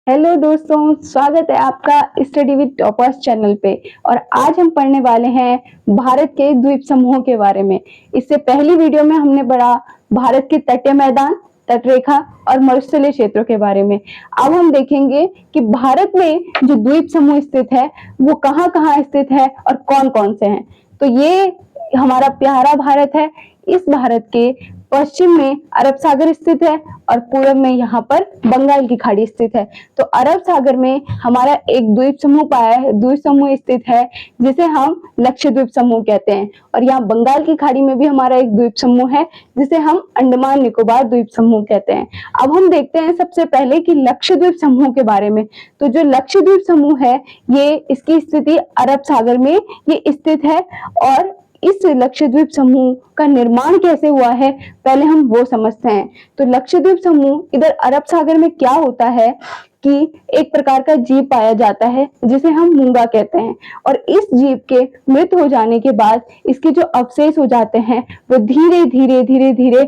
Hello दोस्तों, स्वागत है आपका स्टडी विद टॉपर्स चैनल पे। और आज हम पढ़ने वाले हैं भारत के द्वीप समूहों के बारे में। इससे पहली वीडियो में हमने पढ़ा भारत के तटीय मैदान, तटरेखा और मरुस्थलीय क्षेत्रों के बारे में। अब हम देखेंगे कि भारत में जो द्वीप समूह स्थित है वो कहाँ-कहाँ स्थित है और कौन-कौन से हैं। तो ये हमारा प्यारा भारत है। इस भारत के पश्चिम में अरब सागर स्थित है और पूर्व में यहाँ पर बंगाल की खाड़ी स्थित है। तो अरब सागर में हमारा एक द्वीप समूह द्वीप समूह स्थित है जिसे हम लक्षद्वीप समूह कहते हैं। और यहाँ बंगाल की खाड़ी में भी हमारा एक द्वीप समूह है जिसे हम अंडमान निकोबार द्वीप समूह कहते हैं। अब हम देखते हैं सबसे पहले कि लक्षद्वीप समूह के बारे में। तो जो लक्षद्वीप समूह है ये इसकी स्थिति अरब सागर में ये स्थित है। और इस लक्षद्वीप समूह का निर्माण कैसे हुआ है पहले हम वो समझते हैं। तो लक्षद्वीप समूह इधर अरब सागर में क्या होता है कि एक प्रकार का जीव पाया जाता है जिसे हम मूंगा कहते हैं। और इस जीव के मृत हो जाने के बाद इसके जो अवशेष हो जाते हैं वो धीरे धीरे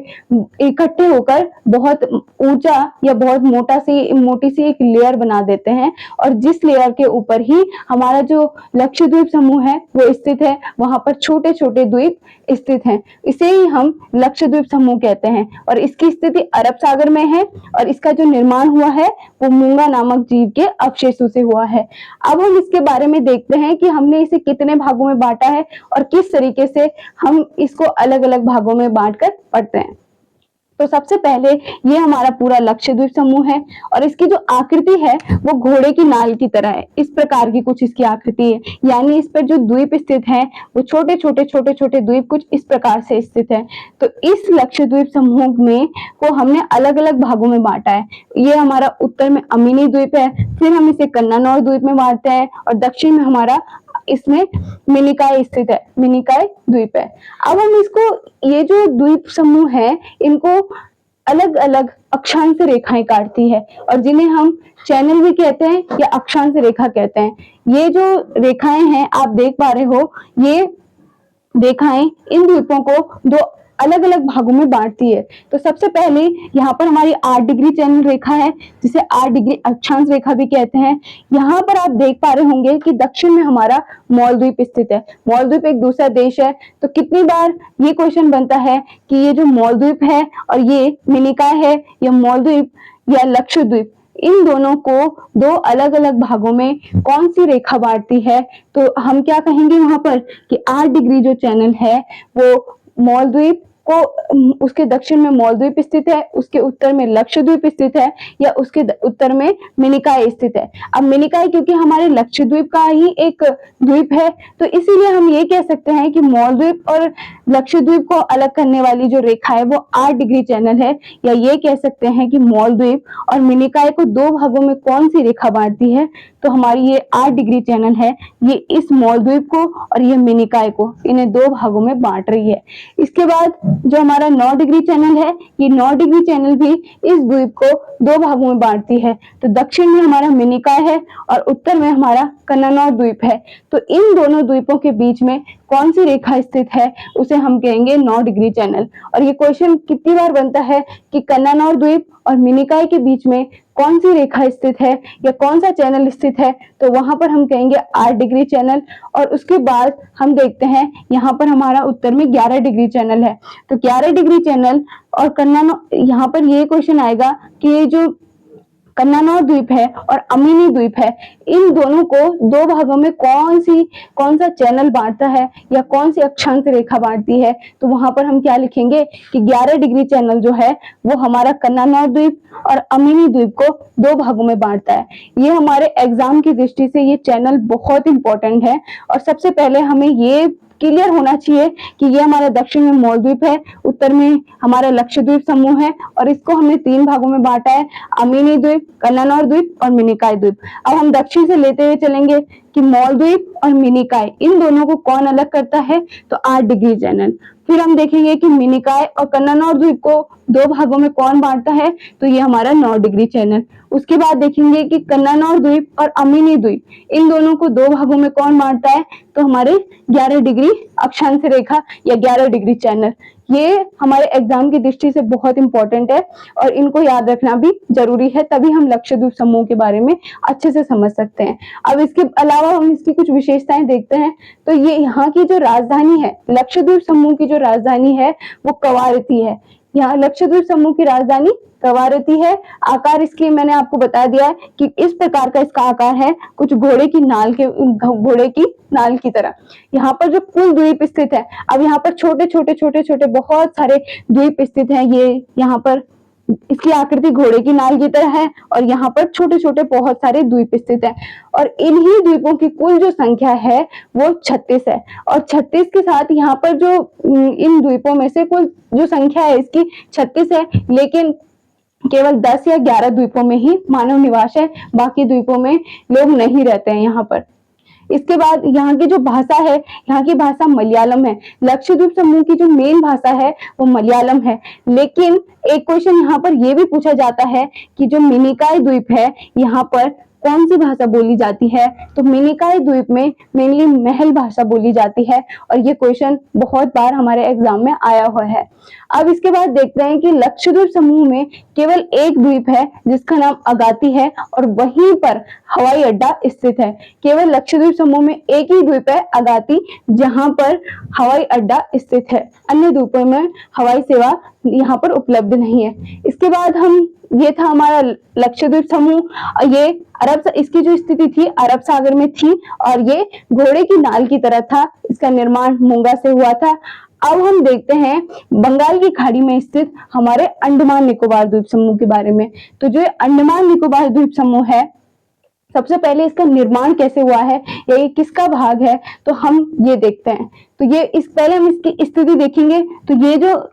इकट्ठे होकर बहुत ऊंचा या बहुत मोटी सी एक लेयर बना देते हैं। और जिस लेयर के ऊपर ही हमारा जो लक्षद्वीप समूह है वो स्थित है, वहां पर छोटे छोटे द्वीप स्थित हैं। इसे ही हम लक्षद्वीप समूह कहते हैं। और इसकी स्थिति अरब सागर में है और इसका जो निर्माण हुआ है वो मूंगा नामक जीव के अवशेषों से हुआ है। अब हम इसके बारे में देखते हैं कि हमने इसे कितने भागों में बांटा है और किस तरीके से हम इसको अलग अलग भागों में बांटकर पढ़ते हैं। तो सबसे पहले ये हमारा पूरा लक्षद्वीप समूह है और इसकी जो आकृति है वो घोड़े की नाल की तरह है। इस प्रकार की कुछ इसकी आकृति है, यानी इस पर जो द्वीप स्थित है वो छोटे छोटे द्वीप कुछ इस प्रकार से स्थित है। तो इस लक्षद्वीप समूह में को हमने अलग अलग भागों में बांटा है। ये हमारा उत्तर में अमीनी द्वीप है, फिर हम इसे कन्नानौर द्वीप में बांटते हैं और दक्षिण में हमारा इसमें मिनिकाय स्थित है, मिनिकाय द्वीप है। अब हम इसको ये जो द्वीप समूह है इनको अलग अलग अक्षांश रेखाएं काटती है और जिन्हें हम चैनल भी कहते हैं या अक्षांश रेखा कहते हैं। ये जो रेखाएं हैं आप देख पा रहे हो, ये रेखाएं इन द्वीपों को दो अलग अलग भागों में बांटती है। तो सबसे पहले यहाँ पर हमारी 8 डिग्री चैनल रेखा है जिसे 8 डिग्री अक्षांश रेखा भी कहते हैं। यहाँ पर आप देख पा रहे होंगे कि दक्षिण में हमारा मालदीव स्थित है। मालदीव एक दूसरा देश है। तो कितनी बार ये क्वेश्चन बनता है कि ये जो मालदीव है और ये मिनिकाय है या मालदीव या लक्षद्वीप, इन दोनों को दो अलग अलग भागों में कौन सी रेखा बांटती है। तो हम क्या कहेंगे वहां पर कि 8 डिग्री जो चैनल है वो मालदीव को उसके दक्षिण में मालदीव स्थित है, उसके उत्तर में लक्षद्वीप स्थित है या उसके उत्तर में मिनिकाय स्थित है। अब मिनिकाय क्योंकि हमारे लक्षद्वीप का ही एक द्वीप है तो इसीलिए हम ये कह सकते हैं कि मालदीव और लक्षद्वीप को अलग करने वाली जो रेखा है वो 8 डिग्री चैनल है। या ये कह सकते हैं कि मालदीव और मिनिकाय को दो भागों में कौन सी रेखा बांटती है, तो हमारी ये 8 डिग्री चैनल है, ये इस मालदीव को और ये मिनिकाय को इन्हें दो भागों में बांट रही है। इसके बाद जो हमारा 9 डिग्री चैनल है, ये 9 डिग्री चैनल भी इस द्वीप को दो भागों में बांटती है। तो दक्षिण में हमारा मिनिकाय है और उत्तर में हमारा कन्नानौर द्वीप है। तो इन दोनों द्वीपों के बीच में कौन सी रेखा स्थित है उसे हम कहेंगे 9 डिग्री चैनल। और ये क्वेश्चन कितनी बार बनता है कि कन्नानौर द्वीप और मिनिकाय के बीच में कौन सी रेखा स्थित है या कौन सा चैनल स्थित है, तो वहां पर हम कहेंगे 8 डिग्री चैनल। और उसके बाद हम देखते हैं यहाँ पर हमारा उत्तर में 11 डिग्री चैनल है। तो 11 डिग्री चैनल और कन्नानौर, यहाँ पर ये क्वेश्चन आएगा कि ये जो कन्नानौर द्वीप है और अमीनी द्वीप है, इन दोनों को दो भागों में कौन सा चैनल बांटता है या कौन सी अक्षांश रेखा बांटती है। तो वहां पर हम क्या लिखेंगे कि 11 डिग्री चैनल जो है वो हमारा कन्नानौर द्वीप और अमीनी द्वीप को दो भागों में बांटता है। ये हमारे एग्जाम की दृष्टि से ये चैनल बहुत इंपॉर्टेंट है। और सबसे पहले हमें ये क्लियर होना चाहिए कि ये हमारा दक्षिण में मालदीव है, उत्तर में हमारा लक्षद्वीप समूह है और इसको हमने 3 भागों में बांटा है, अमीनी द्वीप, कन्नानौर द्वीप और मिनिकाय द्वीप। अब हम दक्षिण से लेते हुए चलेंगे कि मालदीव और मिनिकाय इन दोनों को कौन अलग करता है, तो 8 डिग्री चैनल। फिर हम देखेंगे कि मिनिकाय और कन्नानौर द्वीप को दो भागों में कौन बांटता है, तो ये हमारा 9 डिग्री चैनल। उसके बाद देखेंगे कि कन्नानौर द्वीप और अमीनी द्वीप इन दोनों को दो भागों में कौन बांटता है, तो हमारे 11 डिग्री अक्षांश रेखा या 11 डिग्री चैनल। ये हमारे एग्जाम की दृष्टि से बहुत इंपॉर्टेंट है और इनको याद रखना भी जरूरी है, तभी हम लक्षद्वीप समूह के बारे में अच्छे से समझ सकते हैं। अब इसके अलावा हम इसकी कुछ विशेषताएं देखते हैं। तो ये यहाँ की जो राजधानी है, लक्षद्वीप समूह की जो राजधानी है वो कवारती है। यहाँ लक्षद्वीप समूह की राजधानी कवारती है। आकार इसकी मैंने आपको बता दिया है कि इस प्रकार का इसका आकार है, कुछ घोड़े की नाल की तरह। यहाँ पर जो कुल द्वीप स्थित है, अब यहाँ पर छोटे छोटे बहुत सारे द्वीप स्थित हैं। ये यहाँ पर इसकी आकृति घोड़े की नाल की तरह है और यहाँ पर छोटे छोटे बहुत सारे द्वीप स्थित हैं और इन्हीं द्वीपों की कुल जो संख्या है वो 36 है। और 36 के साथ यहाँ पर जो इन द्वीपों में से कुल जो संख्या है इसकी 36 है, लेकिन केवल 10 या 11 द्वीपों में ही मानव निवास है, बाकी द्वीपों में लोग नहीं रहते हैं यहाँ पर। इसके बाद यहाँ की जो भाषा है, यहाँ की भाषा मलयालम है। लक्षद्वीप समूह की जो मेन भाषा है वो मलयालम है, लेकिन एक क्वेश्चन यहाँ पर यह भी पूछा जाता है कि जो मिनिकॉय द्वीप है यहाँ पर कौन सी भाषा बोली जाती है। तो मिनिकॉय द्वीप में मेनली महल भाषा बोली जाती है और ये क्वेश्चन बहुत बार हमारे एग्जाम में आया हुआ है। अब इसके बाद देखते हैं कि लक्षद्वीप समूह में केवल एक द्वीप है जिसका नाम अगाती है और वहीं पर हवाई अड्डा स्थित है। केवल लक्षद्वीप समूह में एक ही द्वीप है अगाती, जहां पर हवाई अड्डा स्थित है। अन्य द्वीपों में हवाई सेवा यहाँ पर उपलब्ध नहीं है। इसके बाद ये था हमारा लक्षद्वीप समूह। ये इसकी जो स्थिति थी अरब सागर में थी और ये घोड़े की नाल की तरह था। इसका निर्माण मूंगा से हुआ था। अब हम देखते हैं बंगाल की खाड़ी में स्थित हमारे अंडमान निकोबार द्वीप समूह के बारे में। तो जो अंडमान निकोबार द्वीप समूह है, सबसे पहले इसका निर्माण कैसे हुआ है या ये किसका भाग है, तो हम ये देखते हैं। तो पहले हम इसकी स्थिति देखेंगे। तो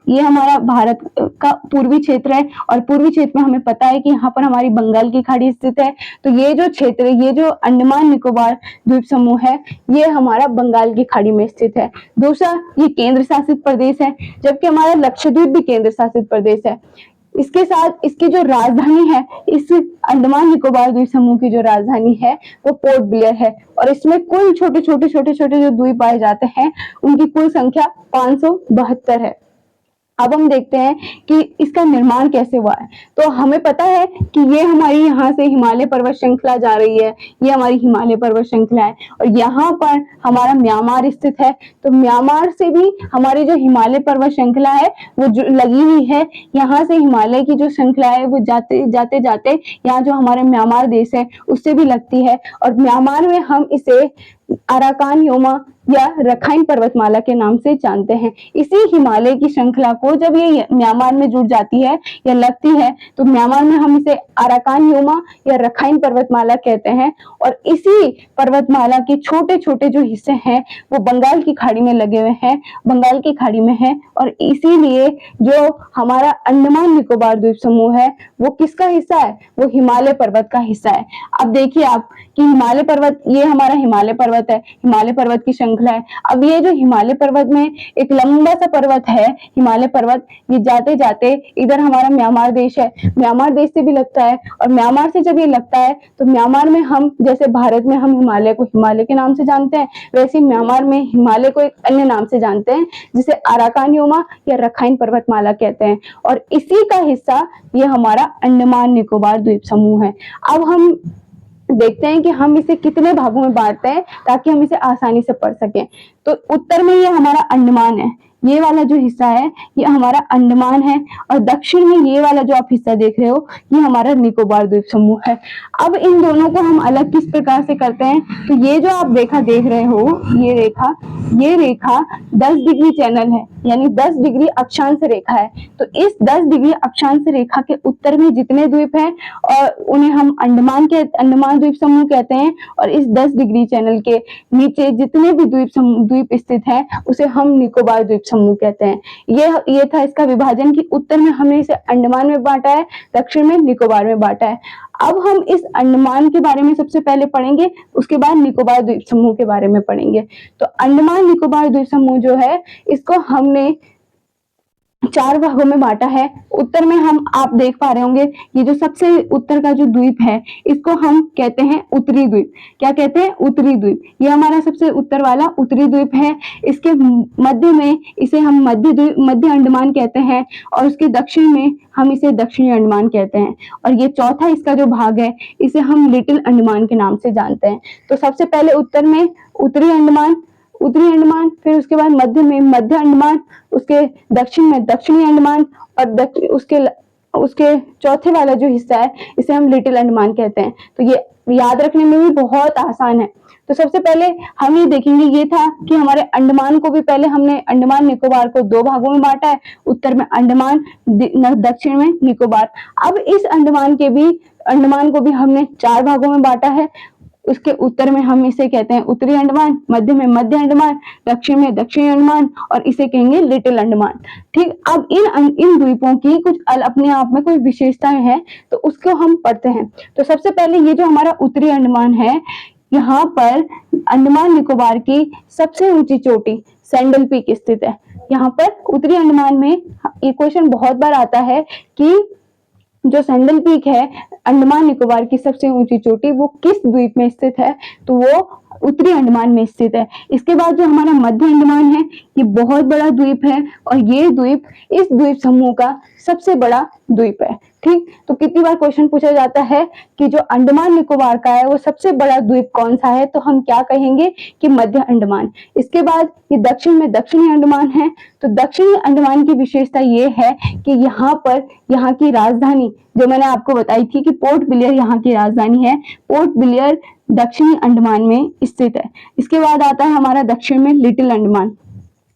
ये हमारा भारत का पूर्वी क्षेत्र है और पूर्वी क्षेत्र में हमें पता है कि यहाँ पर हमारी बंगाल की खाड़ी स्थित है। तो ये जो क्षेत्र है, ये जो अंडमान निकोबार द्वीप समूह है, ये हमारा बंगाल की खाड़ी में स्थित है। दूसरा, ये केंद्र शासित प्रदेश है, जबकि हमारा लक्षद्वीप भी केंद्र शासित प्रदेश है। इसके साथ इसकी जो राजधानी है, इस अंडमान निकोबार द्वीप समूह की जो राजधानी है वो पोर्ट ब्लेयर है और इसमें कुल छोटे छोटे जो द्वीप पाए जाते हैं उनकी कुल संख्या 572 है। अब हम देखते हैं कि इसका निर्माण कैसे हुआ है। तो हमें पता है कि ये हमारी यहाँ से हिमालय पर्वत श्रृंखला जा रही है, ये हमारी हिमालय पर्वत श्रृंखला है और यहाँ पर हमारा म्यांमार स्थित है। तो म्यांमार से भी हमारी जो हिमालय पर्वत श्रृंखला है वो लगी हुई है। यहाँ से हिमालय की जो श्रृंखला है वो जाते जाते यहाँ जो हमारे म्यांमार देश है उससे भी लगती है और म्यांमार में हम इसे अराकान योमा या रखाइन पर्वतमाला के नाम से जानते हैं। इसी हिमालय की श्रृंखला को जब ये म्यांमार में जुड़ जाती है या लगती है तो म्यांमार में हम इसे अराकान योमा या रखाइन पर्वतमाला कहते हैं और इसी पर्वतमाला के छोटे छोटे जो हिस्से हैं वो बंगाल की खाड़ी में लगे हुए हैं, बंगाल की खाड़ी में है और इसीलिए जो हमारा अंडमान निकोबार द्वीप समूह है वो किसका हिस्सा है, वो हिमालय पर्वत का हिस्सा है। अब देखिए आप कि हिमालय पर्वत, ये हमारा हिमालय पर्वत है, हिमालय पर्वत की श्रृंखला है। अब ये जो हिमालय पर्वत में एक लंबा सा पर्वत है हिमालय पर्वत, ये जाते जाते इधर हमारा म्यांमार देश है, म्यांमार देश से भी लगता है और म्यांमार से जब ये लगता है तो म्यांमार में हम, जैसे भारत में हम हिमालय को हिमालय के नाम से जानते हैं, वैसे म्यांमार में हिमालय को एक अन्य नाम से जानते हैं जिसे अराकान योमा या रखाइन पर्वतमाला कहते हैं और इसी का हिस्सा ये हमारा अंडमान निकोबार द्वीप समूह है। अब हम देखते हैं कि हम इसे कितने भागों में बांटते हैं ताकि हम इसे आसानी से पढ़ सकें। तो उत्तर में ये हमारा अंडमान है, ये वाला जो हिस्सा है ये हमारा अंडमान है और दक्षिण में ये वाला जो आप हिस्सा देख रहे हो ये हमारा निकोबार द्वीप समूह है। अब इन दोनों को हम अलग किस प्रकार से करते हैं, तो ये जो आप रेखा देख रहे हो, ये रेखा 10 डिग्री चैनल है, यानी 10 डिग्री अक्षांश रेखा है। तो इस 10 डिग्री अक्षांश रेखा के उत्तर में जितने द्वीप हैं और उन्हें हम अंडमान द्वीप समूह कहते हैं और इस 10 डिग्री चैनल के नीचे जितने भी द्वीप स्थित हैं उसे हम निकोबार द्वीप समूह कहते हैं। ये था इसका विभाजन कि उत्तर में हमने इसे अंडमान में बांटा है, दक्षिण में निकोबार में बांटा है। अब हम इस अंडमान के बारे में सबसे पहले पढ़ेंगे, उसके बाद निकोबार द्वीप समूह के बारे में पढ़ेंगे। तो अंडमान निकोबार द्वीप समूह जो है इसको हमने चार भागों में बांटा है। उत्तर में हम आप देख पा रहे होंगे, ये जो सबसे उत्तर का जो द्वीप है इसको हम कहते हैं उत्तरी द्वीप। क्या कहते हैं? उत्तरी द्वीप। ये हमारा सबसे उत्तर वाला उत्तरी द्वीप है। इसके मध्य में इसे हम मध्य द्वीप, मध्य अंडमान कहते हैं, और उसके दक्षिण में हम इसे दक्षिणी अंडमान कहते हैं। और ये चौथा इसका जो भाग है इसे हम लिटिल अंडमान के नाम से जानते हैं। तो सबसे पहले उत्तर में उत्तरी अंडमान, फिर उसके बाद मध्य में मध्य अंडमान, उसके दक्षिण में दक्षिणी अंडमान, और उसके चौथे वाला जो हिस्सा है इसे हम लिटिल अंडमान कहते हैं। तो ये याद रखने में भी बहुत आसान है। तो सबसे पहले हम ये देखेंगे, ये था कि हमारे अंडमान को भी पहले हमने अंडमान निकोबार को दो भागों में बांटा है, उत्तर में अंडमान, दक्षिण में निकोबार। अब इस अंडमान को भी हमने चार भागों में बांटा है। उसके उत्तर में हम इसे कहते हैं उत्तरी अंडमान, मध्य में मध्य अंडमान, दक्षिण में दक्षिणी अंडमान, और इसे कहेंगे लिटिल अंडमान। ठीक, अब इन द्वीपों की कुछ अपने आप में कोई विशेषताएं हैं, तो उसको हम पढ़ते हैं। तो सबसे पहले ये जो हमारा उत्तरी अंडमान है, यहाँ पर अंडमान निकोबार की सबसे ऊंची चोटी सैंडल पीक स्थित है। यहाँ पर उत्तरी अंडमान में ये क्वेश्चन बहुत बार आता है कि जो सैंडल पीक है अंडमान निकोबार की सबसे ऊंची चोटी, वो किस द्वीप में स्थित है? तो वो उत्तरी अंडमान में स्थित है। इसके बाद जो हमारा मध्य अंडमान है, ये बहुत बड़ा द्वीप है, और ये द्वीप इस द्वीप समूह का सबसे बड़ा द्वीप है। ठीक, तो कितनी बार क्वेश्चन पूछा जाता है कि जो अंडमान निकोबार का है वो सबसे बड़ा द्वीप कौन सा है, तो हम क्या कहेंगे कि मध्य अंडमान। इसके बाद ये दक्षिण में दक्षिणी अंडमान है। तो दक्षिणी अंडमान की विशेषता ये है कि यहाँ पर यहाँ की राजधानी जो मैंने आपको बताई थी कि पोर्ट ब्लेयर यहाँ की राजधानी है, पोर्ट ब्लेयर दक्षिणी अंडमान में स्थित है। इसके बाद आता है हमारा दक्षिण में लिटिल अंडमान।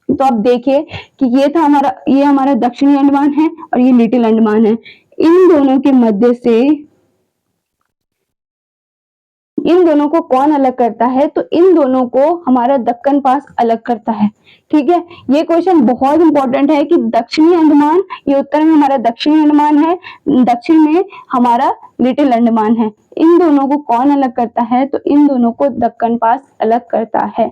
तो आप देखिए कि ये हमारा दक्षिणी अंडमान है और ये लिटिल अंडमान है। इन दोनों के मध्य से इन दोनों को कौन अलग करता है? तो इन दोनों को हमारा दक्कन पास अलग करता है। ठीक है, ये क्वेश्चन बहुत इंपॉर्टेंट है कि दक्षिणी अंडमान, ये उत्तर में हमारा दक्षिणी अंडमान है, दक्षिण में हमारा लिटिल अंडमान है। इन दोनों को कौन अलग करता है? तो इन दोनों को दक्कन पास अलग करता है।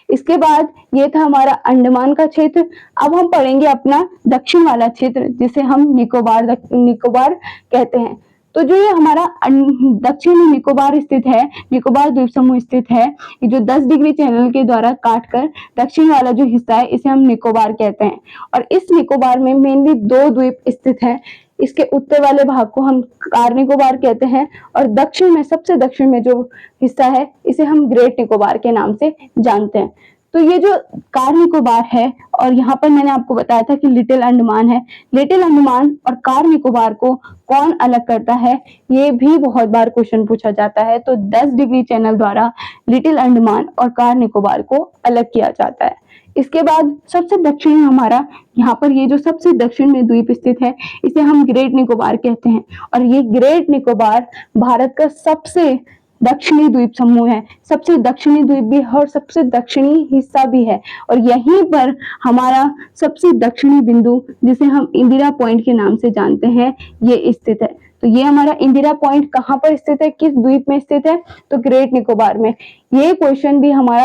इसके बाद ये था हमारा अंडमान का क्षेत्र। अब हम पढ़ेंगे अपना दक्षिण वाला क्षेत्र जिसे हम निकोबार कहते हैं। तो जो ये हमारा दक्षिण में निकोबार स्थित है, निकोबार द्वीप समूह स्थित है, ये जो 10 डिग्री चैनल के द्वारा काटकर दक्षिण वाला जो हिस्सा है इसे हम निकोबार कहते हैं। और इस निकोबार में मेनली दो द्वीप स्थित है। इसके उत्तर वाले भाग को हम कार निकोबार कहते हैं, और दक्षिण में सबसे दक्षिण में जो हिस्सा है इसे हम ग्रेट निकोबार के नाम से जानते हैं। तो ये जो कार निकोबार है, और यहाँ पर मैंने आपको बताया था कि लिटिल अंडमान है, लिटिल अंडमान और कार निकोबार को कौन अलग करता है, ये भी बहुत बार क्वेश्चन पूछा जाता है। तो 10 डिग्री चैनल द्वारा लिटिल अंडमान और कार निकोबार को अलग किया जाता है। इसके बाद सबसे दक्षिण हमारा, यहाँ पर ये जो सबसे दक्षिण में द्वीप स्थित है इसे हम ग्रेट निकोबार कहते हैं। और ये ग्रेट निकोबार भारत का सबसे दक्षिणी द्वीप समूह है, सबसे दक्षिणी द्वीप भी है और सबसे दक्षिणी हिस्सा भी है। और यहीं पर हमारा सबसे दक्षिणी बिंदु जिसे हम इंदिरा पॉइंट के नाम से जानते हैं ये स्थित है। तो ये हमारा इंदिरा पॉइंट कहाँ पर स्थित है, किस द्वीप में स्थित है? तो ग्रेट निकोबार में। ये क्वेश्चन भी हमारा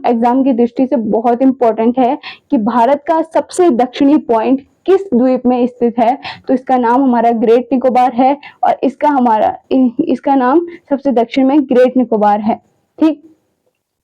एग्जाम की दृष्टि से बहुत इंपॉर्टेंट है कि भारत का सबसे दक्षिणी पॉइंट किस द्वीप में स्थित है। तो इसका नाम हमारा ग्रेट निकोबार है, और इसका नाम सबसे दक्षिण में ग्रेट निकोबार है। ठीक,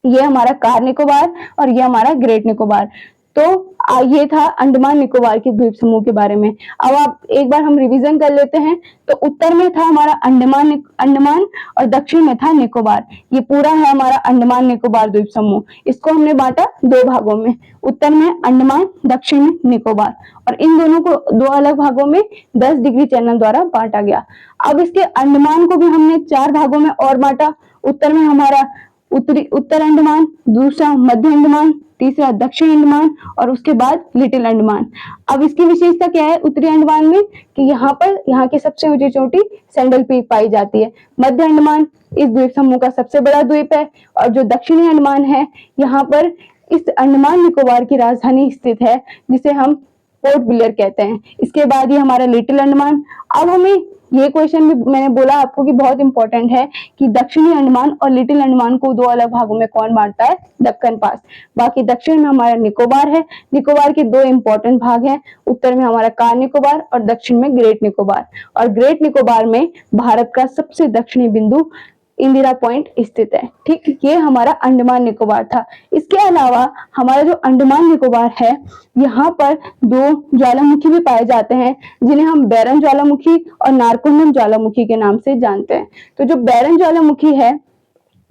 ये हमारा कार निकोबार और ये हमारा ग्रेट निकोबार। तो ये था अंडमान निकोबार के द्वीप समूह के बारे में। अब आप एक बार हम रिवीजन कर लेते हैं। तो उत्तर में था हमारा अंडमान और दक्षिण में था निकोबार। ये पूरा है हमारा अंडमान निकोबार द्वीप समूह। इसको हमने बांटा दो भागों में, उत्तर में अंडमान, दक्षिण में निकोबार, और इन दोनों को दो अलग भागों में 10 डिग्री चैनल द्वारा बांटा गया। अब इसके अंडमान को भी हमने चार भागों में और बांटा। उत्तर में हमारा उत्तर अंडमान, दूसरा मध्य अंडमान, तीसरा दक्षिण अंडमान, और उसके बाद लिटिल अंडमान। अब इसकी विशेषता क्या है उत्तरी अंडमान में कि यहाँ की सबसे ऊंची चोटी सैंडल पीक पाई जाती है। मध्य अंडमान इस द्वीप समूह का सबसे बड़ा द्वीप है, और जो दक्षिणी अंडमान है यहाँ पर इस अंडमान निकोबार की राजधानी स्थित है जिसे हम पोर्ट ब्लेयर कहते हैं। इसके बाद ये हमारा लिटिल अंडमान। अब हमें ये क्वेश्चन भी मैंने बोला आपको कि बहुत इंपॉर्टेंट है कि दक्षिणी अंडमान और लिटिल अंडमान को दो अलग भागों में कौन बांटता है, दक्कन पास। बाकी दक्षिण में हमारा निकोबार है। निकोबार के दो इंपॉर्टेंट भाग हैं, उत्तर में हमारा कार निकोबार और दक्षिण में ग्रेट निकोबार। और ग्रेट निकोबार में भारत का सबसे दक्षिणी बिंदु इंदिरा पॉइंट स्थित है। ठीक, ये हमारा अंडमान निकोबार था। इसके अलावा हमारा जो अंडमान निकोबार है, यहाँ पर दो ज्वालामुखी भी पाए जाते हैं, जिन्हें हम बैरन ज्वालामुखी और नारकोंडम ज्वालामुखी के नाम से जानते हैं। तो जो बैरन ज्वालामुखी है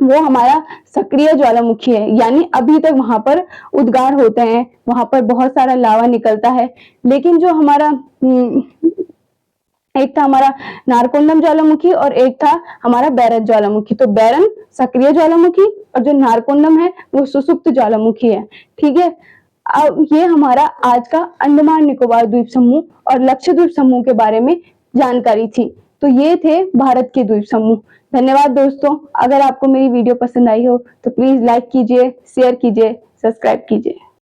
वो हमारा सक्रिय ज्वालामुखी है, यानी अभी तक वहां पर उद्गार होते हैं, वहां पर बहुत सारा लावा निकलता है। लेकिन जो हमारा एक था हमारा नारकोंडम ज्वालामुखी और एक था हमारा बैरन ज्वालामुखी। तो बैरन सक्रिय ज्वालामुखी और जो नारकोंडम है वो सुसुप्त ज्वालामुखी है। ठीक है, अब ये हमारा आज का अंडमान निकोबार द्वीप समूह और लक्षद्वीप समूह के बारे में जानकारी थी। तो ये थे भारत के द्वीप समूह। धन्यवाद दोस्तों। अगर आपको मेरी वीडियो पसंद आई हो तो प्लीज लाइक कीजिए, शेयर कीजिए, सब्सक्राइब कीजिए।